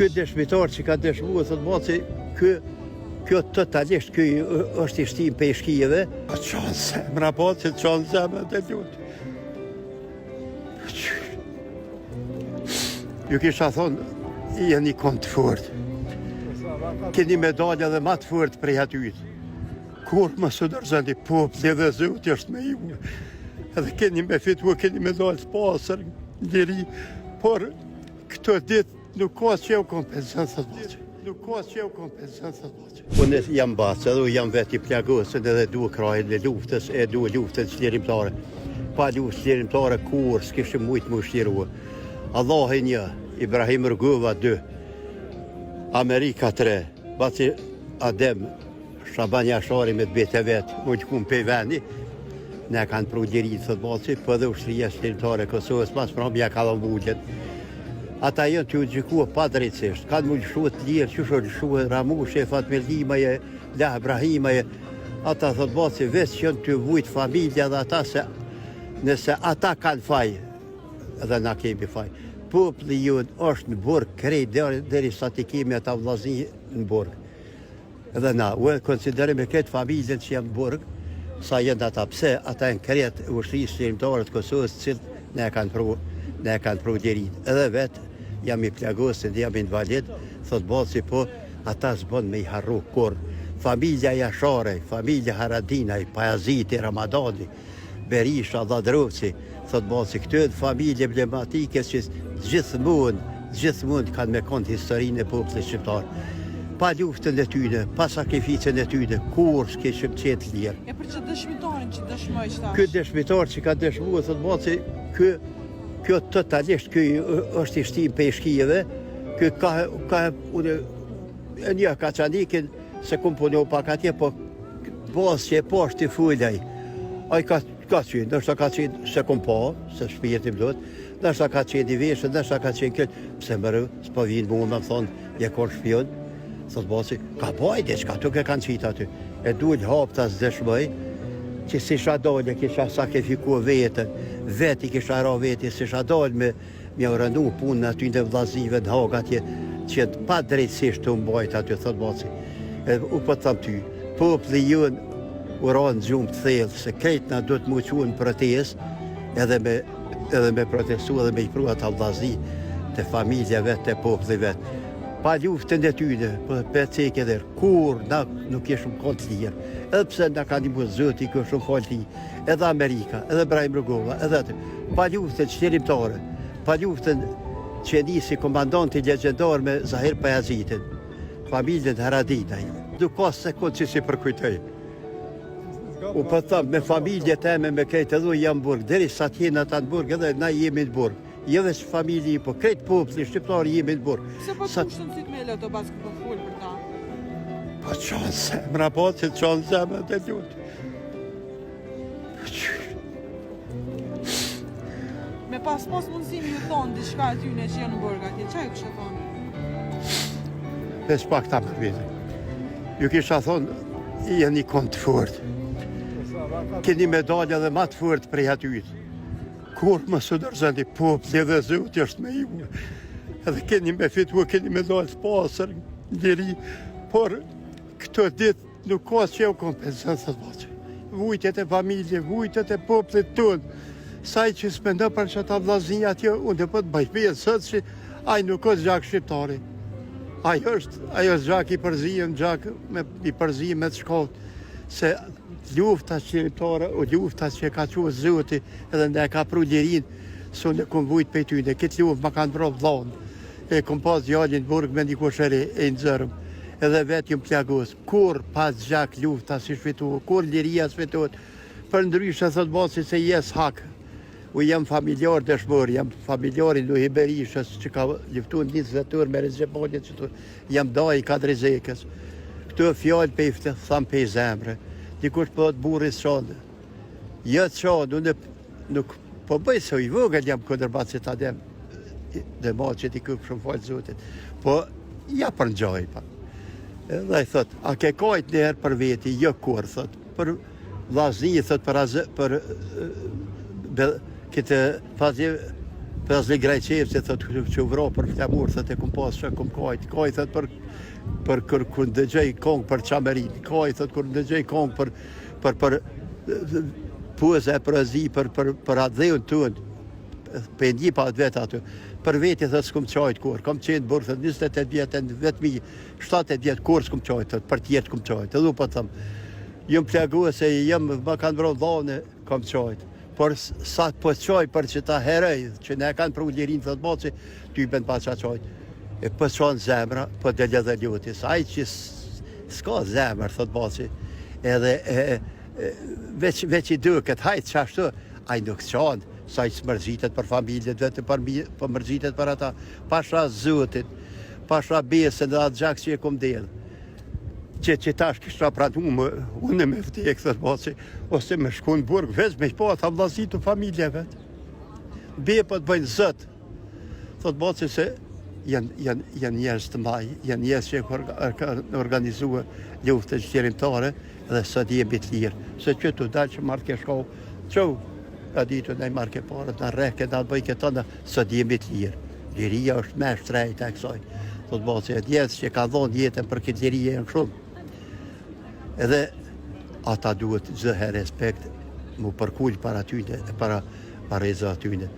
Ky dëshmitar që ka dëshmuar thot moci, kjo totalisht ky është i shtim peshkijeve. Po çon zemra po që çon zemra të lut. Ju kisha thonë, jeni kom të fort. Keni medalja dhe ma të fort prej atyt. Kur më së dërzëndi popli dhe zoti është me ju. Edhe keni me fitu, keni medalë të pasër, njëri, por këto ditë nuk ka që e u kompensansat bëqë. Nuk ka që e u kompensansat bëqë. Unë jam basë edhe jam veti plagosën edhe du krajnë e luftës, e du luftën shlirimtare. Pa luft shlirimtare kur s'kishë mujtë më shlirua. Allah e një, Ibrahim Rgova 2, Amerika 3, basi Adem Shaban Jashari me të bete vetë, më që kumë pej vendi, ne kanë pru djeritë thët basi, për dhe ushtërija shlirimtare Kosovës, pas pra mja ka dhe mbullet. Ata jënë të ju gjikua pa drejtësisht, kanë më lëshuat lirë, që shë lëshuat Ramushe, Fatmirlimaje, Lah Ibrahimaje, ata thët basi, veç që jënë të vujtë familja dhe ata se, nëse ata kanë faj, edhe na kemi faj. Popli jënë është në burg, krejt deri sa të kemi ata vlazni në burg. Edhe na, u e konsiderime këtë familjen që jam në burg, sa jënë ata pse, ata e në krejt ushtrisë shlirimtarët Kosovës, cilë ne kanë pru djerit. Edhe vetë, jam i plagosin, jam invalid, thot basi po, ata s'bën me i harru kur. Familja Jashare, familja Haradinaj, Pajaziti, Ramadani, Berisha, Dhadrovci, thot basi këtë familje emblematike që gjithmonë kanë me kënd historinë e popullit shqiptar. Pa luftën e tyne, pa sakrificën e tyne, kur s'kishim qenë lirë. E për që dëshmitarin që dëshmoj qëtash? Ky dëshmitar që ka dëshmuar, thot basi, kjo totalisht është i shtim peshkijeve, kjo ka e një Kaçanikin, se kum punohu pak atje, po basë që e poshtë i fullaj. Ai ka qenë, nështë ka qenë se kum pa, se shpirtim do të, nështë ka qenë i veshë, nështë ka qenë këtë, pse më rë, s'po vinë mu me më thonë, je kon shpion, thot basi, ka bajde, qka tuk e kanë qitë aty. E dull hapta s'dëshmoj, që si sha dalë, kisha sakrifiku vetën, veti kisha ra veti, si sha dalë me rëndu punë aty në vlazive në hag atje, që pa drejtësisht të mbajt aty, thot basi. E u po të thamë ty, popli jënë u ranë gjumë të thellë, se krejtna do të muqu në protest, edhe me protestu, edhe me i prua të vlazi, të familje vetë, të popli vetë. Pa luftën e tyne, për ceke dhe kur na nuk ishëm kontë lirë, edhe pse na ka një më zëti, këshëm falë ti, edhe Amerika, edhe Ibrahim Rgova, edhe atë, pa luftën shlirimtare, pa luftën që nisi komandanti legendar me Zahir Pajazitin, familjen Haradinaj. Nuk ka sekund që si përkujtoj. U për thamë, me familje teme, me krejtë edhe jam burg, deri sa t'jena ta në burg, edhe na jemi në burg. Jo veç familji, po krejtë popli, shqiptarë jemi në burg. Se po të kushtë në si të me lëto basë këtë full për ta? Po qonë zemra, po që qonë zemra të lutë. Me pas mundësimi ju thonë diçka atyne që janë në burg atje, qa ju kështë thonë? Veç pak ta për vite. Ju kisha thonë, jeni kom të fort. Keni medalja dhe ma të fort prej atyt. Kur më së dërzëndi popli dhe zoti është me ju. Edhe keni me fitu, keni medalë të pasër, njëri, por këto ditë nuk ka që e u kompensansat bëqë. Vujtjet e familje, vujtjet e poplit tonë. Saj që s'penda për që ta vlazni atje, unë dhe po të bajpejë sëtë që aj nuk është gjak shqiptari. Ajo është gjak i përzijem, gjak i përzijem me të shkollë. Se lufta shqiptare, o lufta që ka qurë zoti, edhe ne ka pru lirin, su në kom vujt për tyne. Këtë luft ma kanë bro vlanë. E kom pas djallin burg me një kushëri e në zërëm. Edhe vetë jëm plagos. Kur pas gjak lufta si shfitu, kur liria shfituat, për ndryshe thot basi se jes hak. U jam familjar dëshmër, jam familjarin Luhi Berishës që ka luftu në 20 tërë me Rezgjepolit që tu jam daj i Kadrizekës. Këto fjallë pe i thamë pe i zemre. Dikush po të burit shanë. Jo të shanë, unë nuk po bëjë se i vogël jam këndërbat që ta dem dhe ma që t'i këpë shumë falë zotit. Po, ja për në gjaj, pa. Dhe i thot, a ke kajt njerë për veti, jo kur, thot, për vlazni, thot, për këtë Pas një grejqevë thot që vro për flamur, thot e kum pas që kum kajt. Kaj thot për kur ndëgjej kong për qamerin. Kaj thot kur ndëgjej kong për puze e përëzi, për atë dheun tënë. Për një pa atë vetë aty. Për veti thot s'kum qajt kur. Kam qenë burë thot 28 vjetë, vetëmi 70 vjetë kur s'kum qajt thot, për tjetë kum qajt. Edhe po thëmë, jëm plegu se jëm më kanë vro dhane, kam qajt. Por sa po qaj për që ta herëj, që ne kanë pru lirin thot boci, ty ben pa qa qajt. E po qanë zemra, po dhe ledhe ljutis. Aj që s'ka zemër, thot boci. Edhe veç i duket, hajtë qashtu, aj nuk qanë. Sa i smërzitet për familjet, vetë për mërzitet për ata, pasha zotit, pasha besën dhe atë gjak që e kom delë. Që tash kishtra pranu më, unë me vdek, thët boci, ose me shku në burg, veç me shpo ata vlazit të familjeve. Be për të bëjnë zët. Thët boci se janë njerës të maj, janë njerës që e organizua luftën qërimtare dhe së djemi të lirë. Se që të dalë që marrë ke shkohë, që ka ditu në i marrë ke parët, në reke, në bëjë këto në së djemi të lirë. Liria është me shtrejt e kësoj. Thot boci, e djetë që ka dhonë jetën për këtë liria e në shumë. Edhe ata duhet zëhe respekt, mu përkull para tyne, para reza tyne.